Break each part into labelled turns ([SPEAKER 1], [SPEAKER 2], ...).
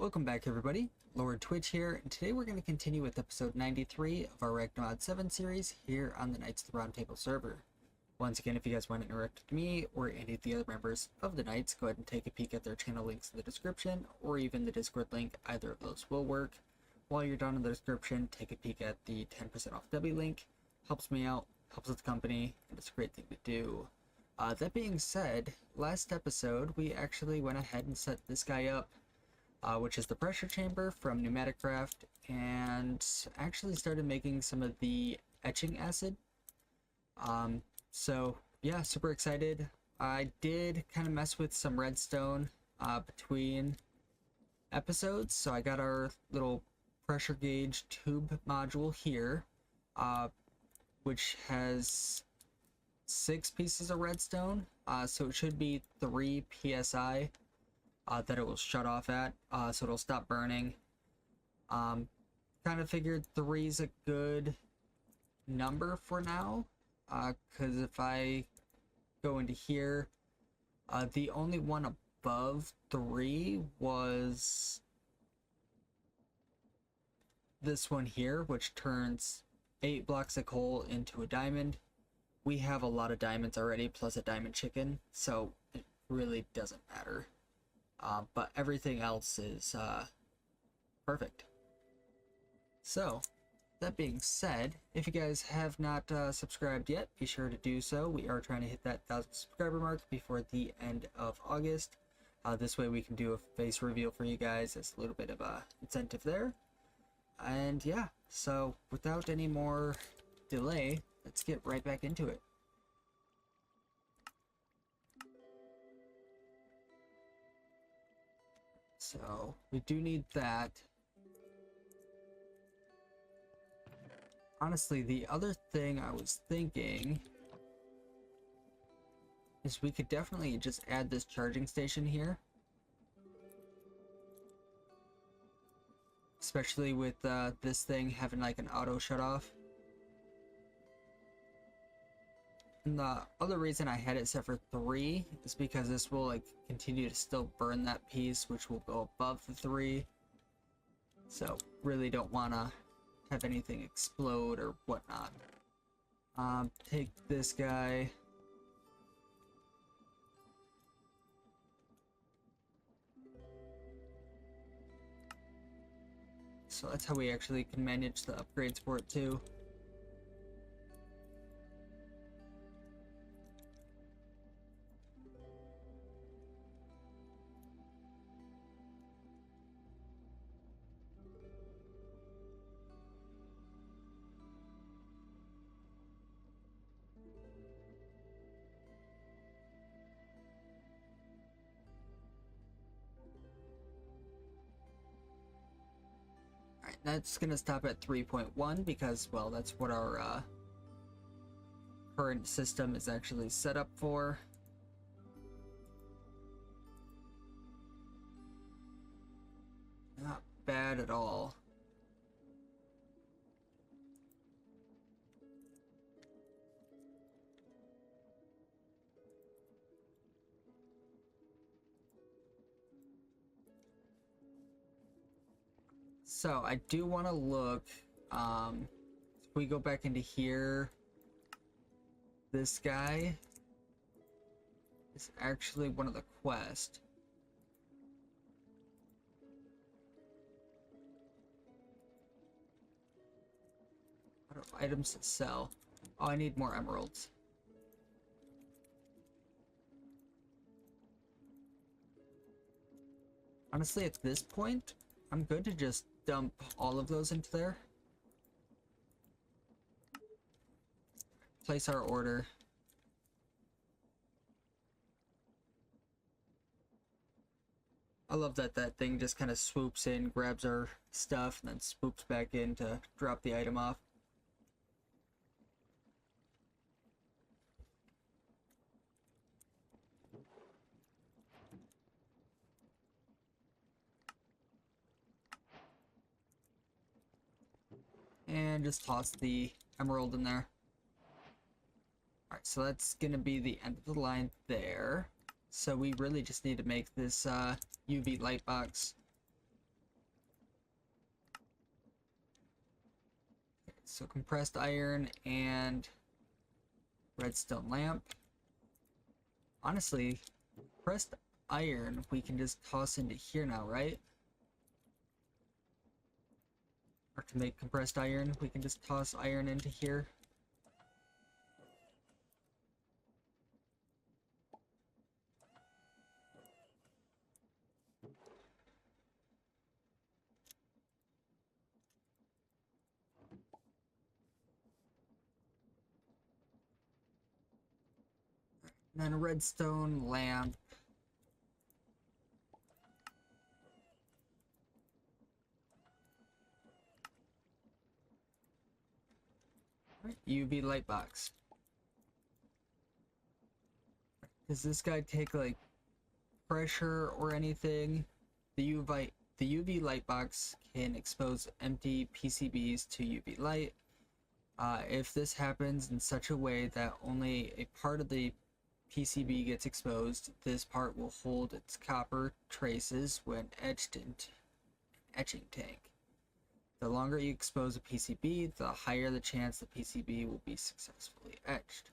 [SPEAKER 1] Welcome back everybody, Lord Twitch here, and today we're going to continue with episode 93 of our Ragnamod VII series here on the Knights of the Round Table server. Once again, if you guys want to interact with me or any of the other members of the Knights, go ahead and take a peek at their channel links in the description, or even the Discord link. Either of those will work. While you're down in the description, take a peek at the 10% off W link. Helps me out, helps with the company, and it's a great thing to do. That being said, last episode we actually went ahead and set this guy up, which is the pressure chamber from Pneumatic Craft, and actually started making some of the etching acid. So yeah, super excited. I did kind of mess with some redstone between episodes, so I got our little pressure gauge tube module here, which has 6 pieces of redstone, so it should be 3 psi that it will shut off at, so it'll stop burning. Kind of figured 3 is a good number for now, because if I go into here, the only one above 3 was this one here, which turns 8 blocks of coal into a diamond. We have a lot of diamonds already, plus a diamond chicken, so it really doesn't matter. But everything else is perfect. So, that being said, if you guys have not subscribed yet, be sure to do so. We are trying to hit that 1,000 subscriber mark before the end of August. This way we can do a face reveal for you guys as a little bit of a incentive there. And yeah, so without any more delay, let's get right back into it. So we do need that. Honestly, the other thing I was thinking is we could definitely just add this charging station here. Especially with this thing having like an auto shut off. And the other reason I had it set for 3 is because this will like continue to still burn that piece, which will go above the 3. So really don't want to have anything explode or whatnot. Take this guy. So that's how we actually can manage the upgrades for it too. That's gonna stop at 3.1 because, well, that's what our current system is actually set up for. Not bad at all. So I do want to look, if we go back into here, this guy is actually one of the quests. What are items to sell? Oh, I need more emeralds. Honestly, at this point, I'm good to just dump all of those into there. Place our order. I love that that thing just kind of swoops in, grabs our stuff, and then swoops back in to drop the item off. And just toss the emerald in there. Alright, so that's gonna be the end of the line there. So we really just need to make this UV light box so compressed iron and redstone lamp. Honestly, compressed iron we can just toss into here now, right? Or to make compressed iron, we can just toss iron into here. And then a redstone lamp. UV light box. Does this guy take like pressure or anything? The UV light box can expose empty PCBs to UV light. If this happens in such a way that only a part of the PCB gets exposed, this part will hold its copper traces when etched into an etching tank. The longer you expose a PCB, the higher the chance the PCB will be successfully etched.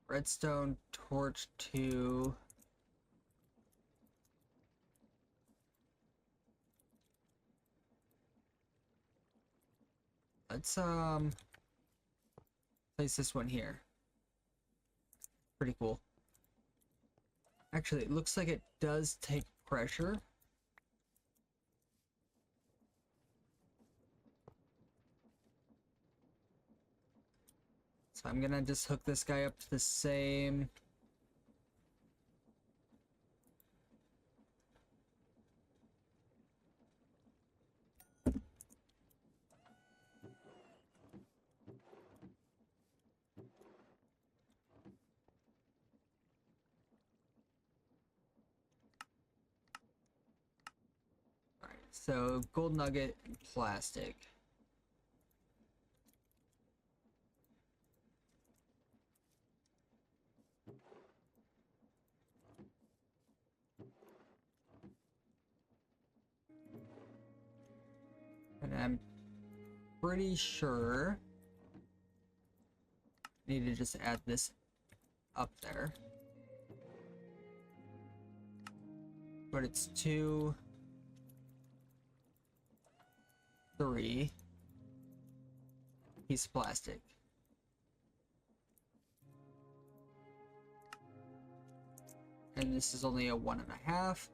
[SPEAKER 1] Redstone torch to let's place this one here. Pretty cool. Actually, it looks like it does take pressure. So I'm gonna just hook this guy up to the same. Alright, so gold nugget and plastic. And I'm pretty sure I need to just add this up there. But it's 2, 3 piece of plastic. And this is only a 1.5.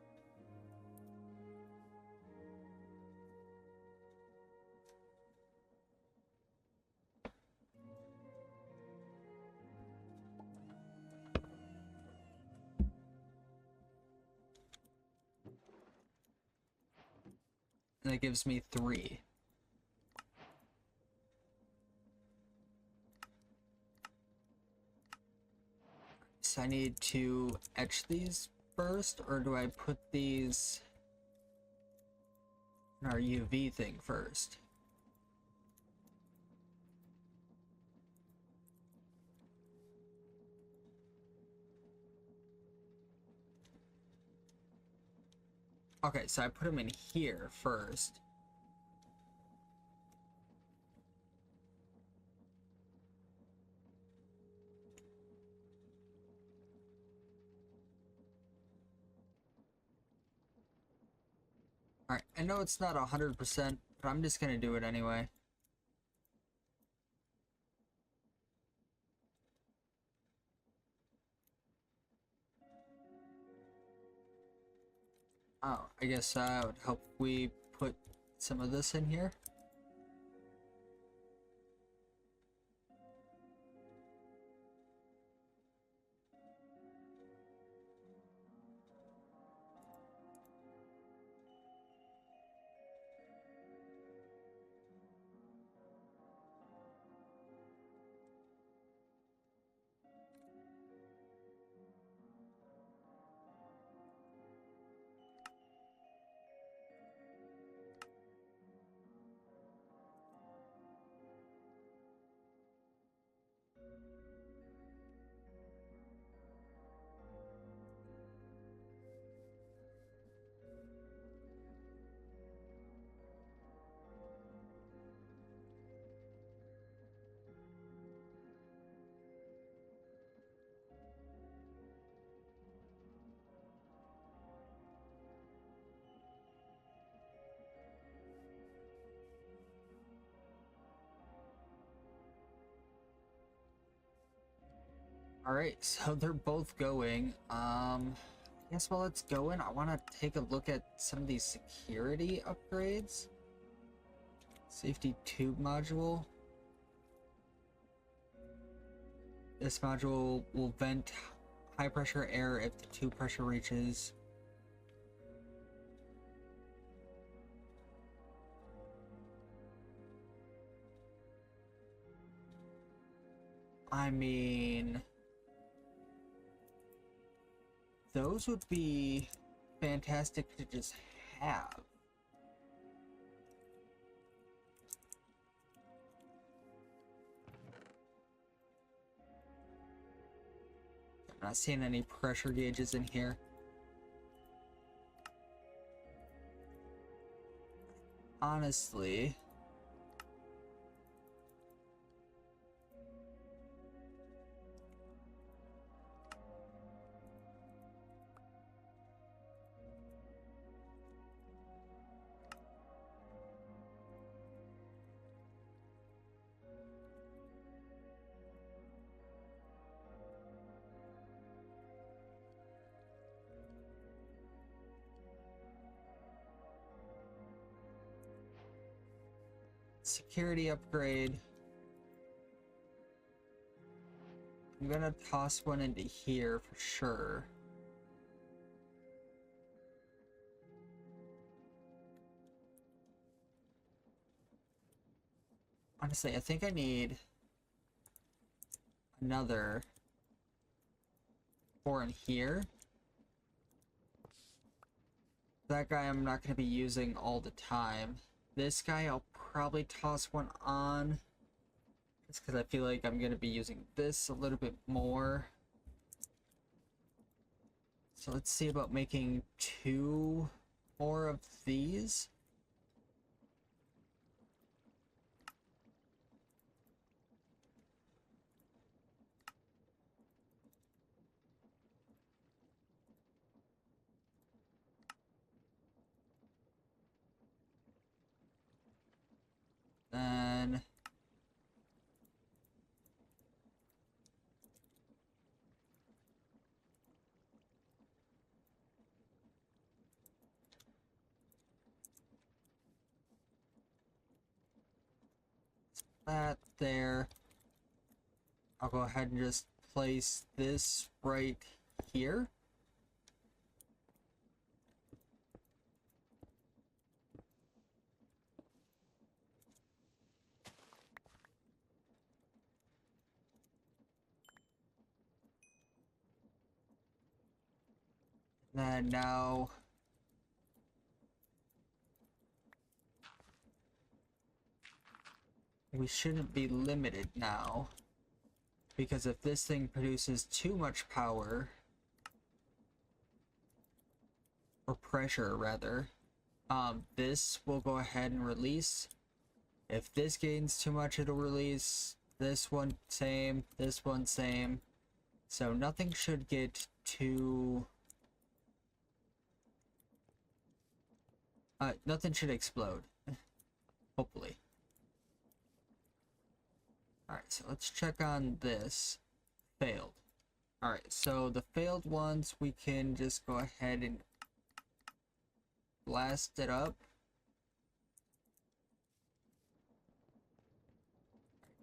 [SPEAKER 1] And that gives me 3. So I need to etch these first, or do I put these in our UV thing first? Okay, so I put them in here first. Alright, I know it's not 100%, but I'm just gonna do it anyway. Oh, I guess it would help if we put some of this in here. Alright, so they're both going. I guess while it's going, I want to take a look at some of these security upgrades. Safety tube module. This module will vent high pressure air if the tube pressure reaches. I mean, those would be fantastic to just have. I'm not seeing any pressure gauges in here. Honestly, security upgrade. I'm gonna toss one into here for sure. Honestly, I think I need another 4 in here. That guy I'm not going to be using all the time. This guy I'll probably toss one on. Just because I feel like I'm going to be using this a little bit more. So let's see about making 2 more of these. Then that there. I'll go ahead and just place this right here. Then now we shouldn't be limited now, because if this thing produces too much power, or pressure rather, this will go ahead and release. If this gains too much, it'll release. This one same, this one same. So nothing should get too nothing should explode. Hopefully. Alright, so let's check on this. Failed. Alright, so the failed ones we can just go ahead and blast it up.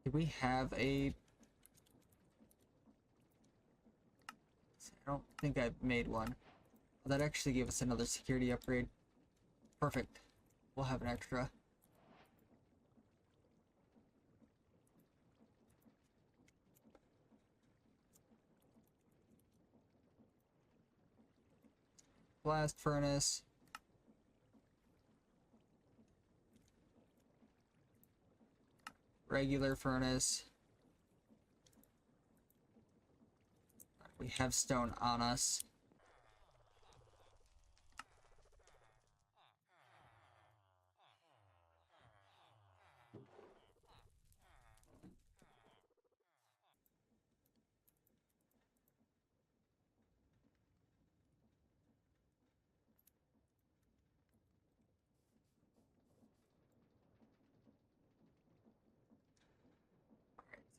[SPEAKER 1] Do we have a... I don't think I've made one. That actually gave us another security upgrade. Perfect. We'll have an extra. Blast furnace. Regular furnace. We have stone on us.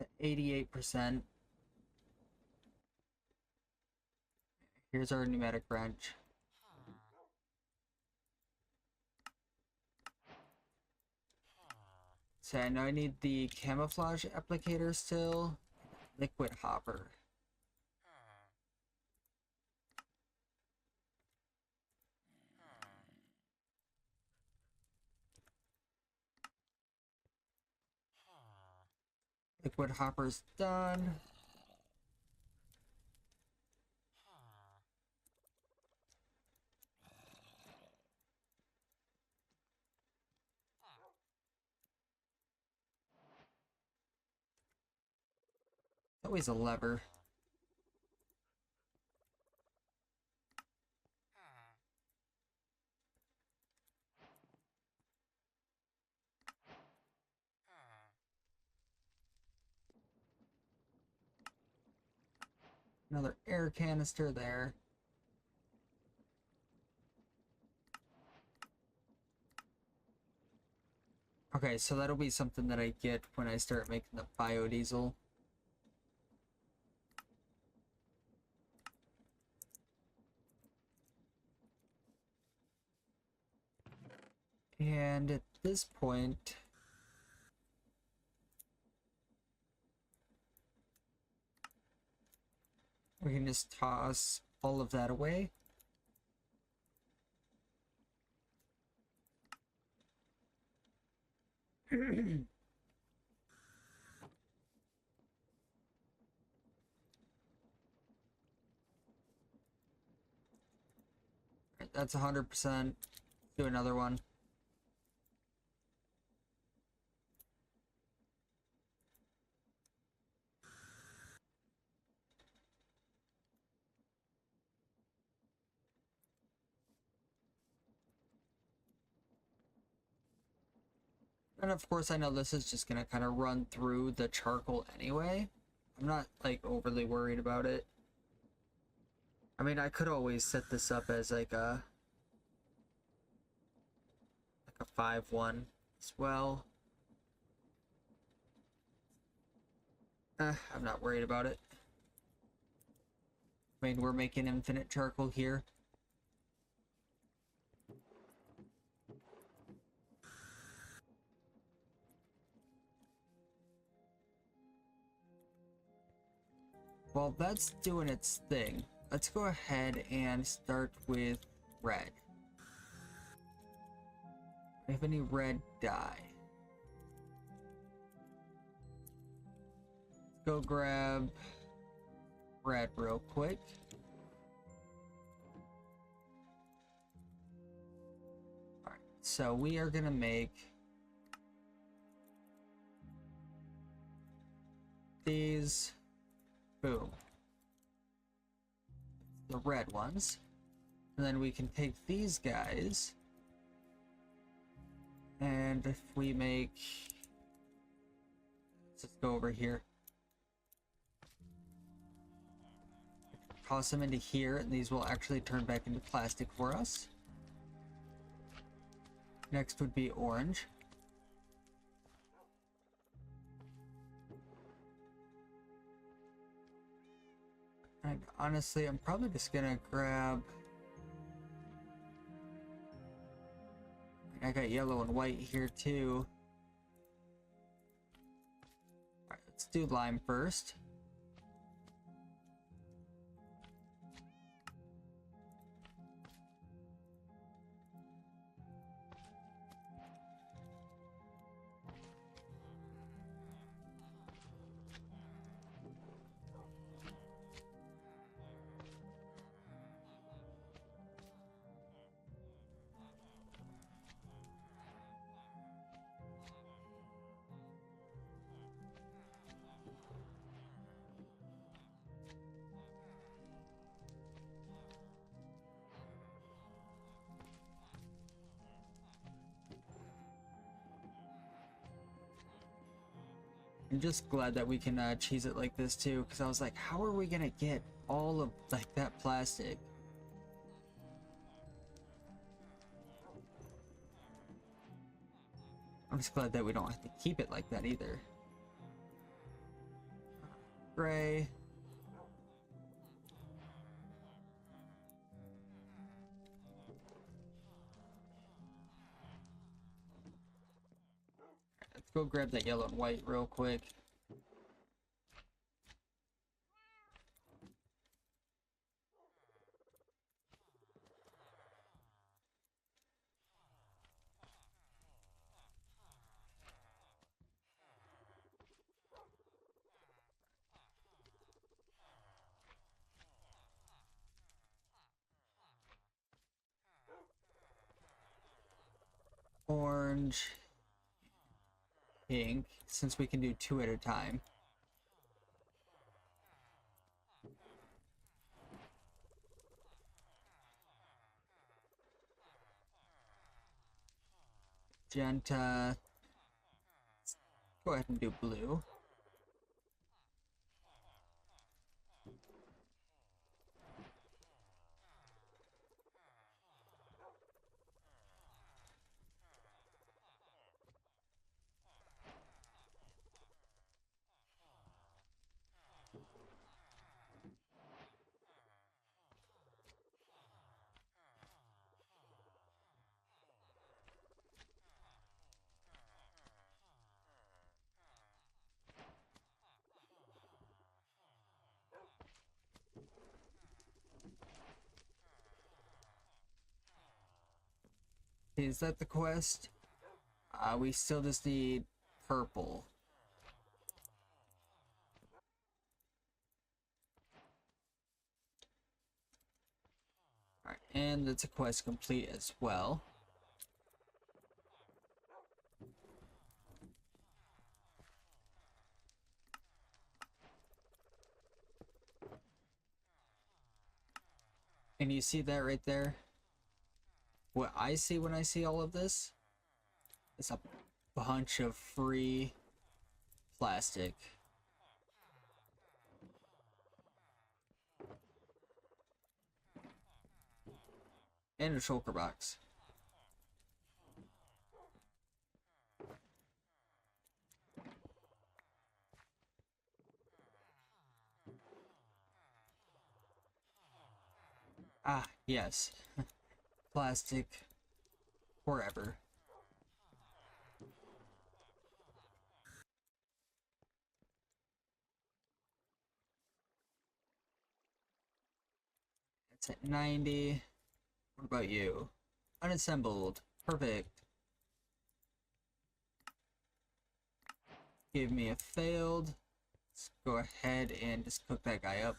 [SPEAKER 1] It's at 88%. Here's our pneumatic wrench. So I know I need the camouflage applicator still. Liquid hopper. Liquid hopper's done. Always a lever. Another air canister there. Okay, so that'll be something that I get when I start making the biodiesel. And at this point, we can just toss all of that away. That's 100%. Do another one. And of course, I know this is just gonna kind of run through the charcoal anyway. I'm not like overly worried about it. I mean, I could always set this up as like a 5-1 as well. I'm not worried about it. I mean, we're making infinite charcoal here. While that's doing its thing, let's go ahead and start with red. Do we have any red dye? Let's go grab red real quick. Alright, so we are gonna make these. Boom. The red ones. And then we can take these guys. And if we make... Let's just go over here. Toss them into here, and these will actually turn back into plastic for us. Next would be orange. And honestly, I'm probably just gonna grab... I got yellow and white here too. Alright, let's do lime first. I'm just glad that we can cheese it like this too, because I was like, how are we gonna get all of like that plastic? I'm just glad that we don't have to keep it like that either. Gray. Let's go grab that yellow and white real quick. Orange, pink, since we can do 2 at a time. Magenta. Go ahead and do blue. Is that the quest? We still just need purple. Alright, and that's a quest complete as well. And you see that right there? What I see when I see all of this is a bunch of free plastic. And a shulker box. Ah, yes. Plastic forever. It's at 90. What about you? Unassembled. Perfect. Give me a failed. Let's go ahead and just cook that guy up.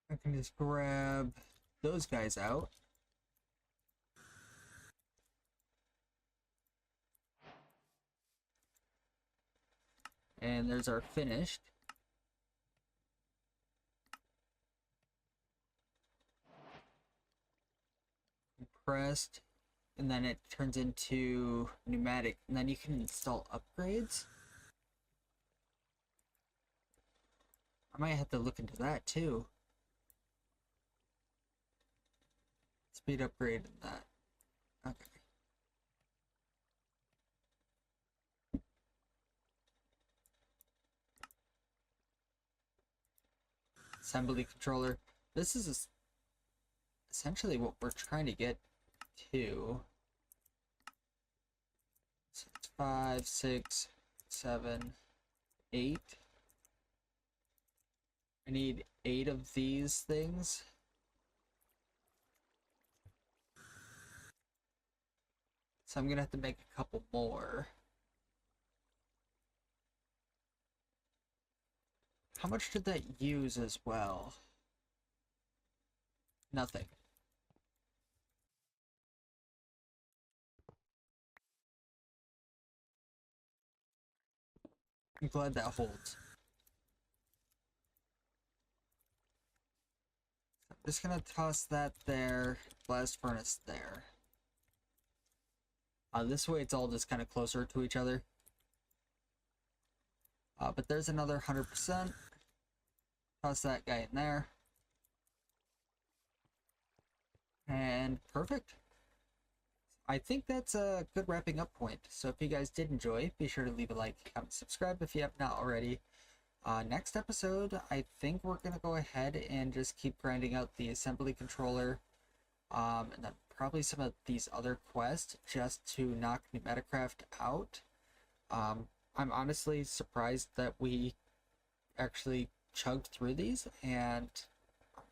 [SPEAKER 1] I can just grab those guys out. And there's our finished. Compressed. And then it turns into pneumatic. And then you can install upgrades. I might have to look into that too. Speed upgrade and that. Okay. Assembly controller. This is essentially what we're trying to get to. So it's 5, 6, 7, 8. I need 8 of these things. So I'm gonna have to make a couple more. How much did that use as well? Nothing. I'm glad that holds. I'm just gonna toss that there, blast furnace there. This way it's all just kind of closer to each other. But there's another 100%. Toss that guy in there. And perfect. I think that's a good wrapping up point. So if you guys did enjoy, be sure to leave a like, comment, subscribe if you have not already. Next episode, I think we're gonna go ahead and just keep grinding out the assembly controller, and then probably some of these other quests just to knock Pneumaticraft out. I'm honestly surprised that we actually chugged through these, and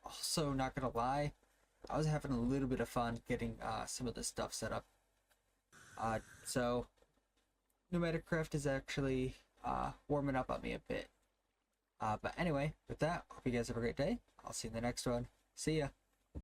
[SPEAKER 1] also not gonna lie, I was having a little bit of fun getting some of this stuff set up. So Pneumaticraft is actually warming up on me a bit. But anyway, with that, hope you guys have a great day. I'll see you in the next one. See ya.